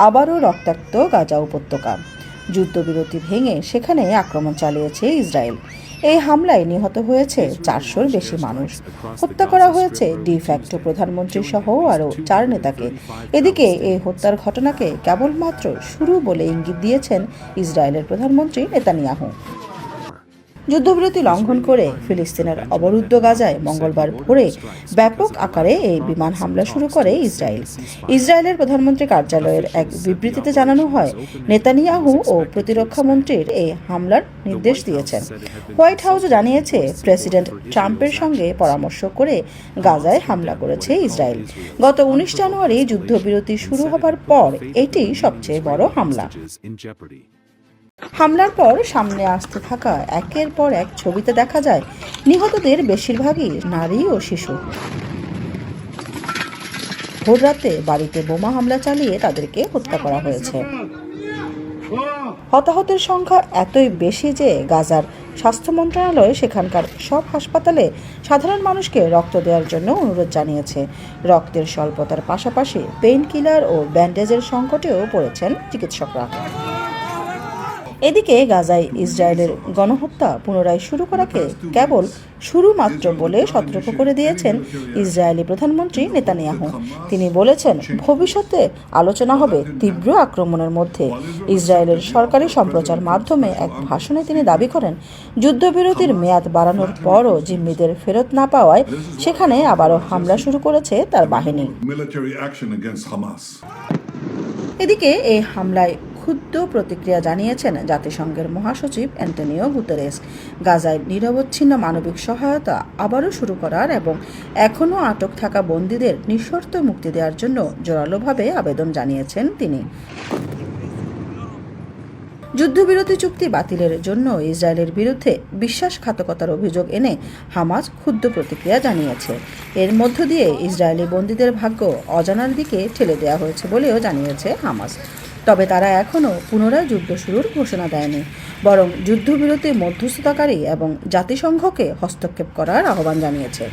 আবারও রক্তাক্ত গাজা উপত্যকা। যুদ্ধবিরতি ভেঙে সেখানে আক্রমণ চালিয়েছে ইসরায়েল। এই হামলায় নিহত হয়েছে 400-র বেশি মানুষ। হত্যা করা হয়েছে ডিফ্যাক্টো প্রধানমন্ত্রী সহ আরও 4 নেতাকে। এদিকে এই হত্যার ঘটনাকে কেবলমাত্র শুরু বলে ইঙ্গিত দিয়েছেন ইসরায়েলের প্রধানমন্ত্রী নেতানিয়াহু। যুদ্ধবিরতি লঙ্ঘন করে ফিলিস্তিনের অবরুদ্ধ গাজায় মঙ্গলবার ভোরে ব্যাপক আকারে এই বিমান হামলা শুরু করে ইসরায়েল। ইসরায়েলের প্রধানমন্ত্রী কার্যালয়ের এক বিবৃতিতে জানানো হয়, নেতানিয়াহু ও প্রতিরক্ষা মন্ত্রীর এই হামলার নির্দেশ দিয়েছেন। হোয়াইট হাউস জানিয়েছে, প্রেসিডেন্ট ট্রাম্পের সঙ্গে পরামর্শ করে গাজায় হামলা করেছে ইসরায়েল। গত 19 জানুয়ারি যুদ্ধবিরতি শুরু হবার পর এটি সবচেয়ে বড় হামলা। হামলার পর সামনে আসতে থাকা একের পর এক ছবিতে দেখা যায় নিহতদের বেশিরভাগই নারী ও শিশু। ভোররাতে বাড়িতে বোমা হামলা চালিয়ে তাদেরকে হত্যা করা হয়েছে। হতাহতের সংখ্যা এতই বেশি যে গাজার স্বাস্থ্য মন্ত্রণালয় সেখানকার সব হাসপাতালে সাধারণ মানুষকে রক্ত দেওয়ার জন্য অনুরোধ জানিয়েছে। রক্তের স্বল্পতার পাশাপাশি পেইন কিলার ও ব্যান্ডেজের সংকটেও পড়েছেন চিকিৎসকরা। এদিকে গাজায় ইসরায়েলের গণহত্যা পুনরায় শুরু করাকে কেবল শুরু মাত্র বলে সতর্ক করে দিয়েছেন ইসরায়েলি প্রধানমন্ত্রী নেতানিয়াহু। তিনি বলেছেন, ভবিষ্যতে আলোচনা হবে তীব্র আক্রমণের মধ্যে। ইসরায়েলের সরকারি সম্প্রচার মাধ্যমে এক ভাষণে তিনি দাবি করেন, যুদ্ধবিরতির মেয়াদ বাড়ানোর পরও জিম্মিদের ফেরত না পাওয়ায় সেখানে আবারও হামলা শুরু করেছে তার বাহিনী। এদিকে এই হামলায় ক্ষুব্ধ প্রতিক্রিয়া জানিয়েছেন জাতিসংঘের মহাসচিব অ্যান্টনিও গুতেরেস। গাজায় নিরবচ্ছিন্ন মানবিক সহায়তা আবারও শুরু করার এবং এখনও আটক থাকা বন্দীদের নিঃশর্ত মুক্তি দেওয়ার জন্য জোরালোভাবে আবেদন জানিয়েছেন তিনি। যুদ্ধবিরতি চুক্তি বাতিলের জন্য ইসরায়েলের বিরুদ্ধে বিশ্বাসঘাতকতার অভিযোগ এনে হামাস ক্ষুব্ধ প্রতিক্রিয়া জানিয়েছে। এর মধ্য দিয়ে ইসরায়েলি বন্দীদের ভাগ্য অজানার দিকে ঠেলে দেওয়া হয়েছে বলেও জানিয়েছে হামাস। তবে তারা এখনও পুনরায় যুদ্ধ শুরুর ঘোষণা দেয়নি, বরং যুদ্ধবিরতি মধ্যস্থতাকারী এবং জাতিসংঘকে হস্তক্ষেপ করার আহ্বান জানিয়েছে।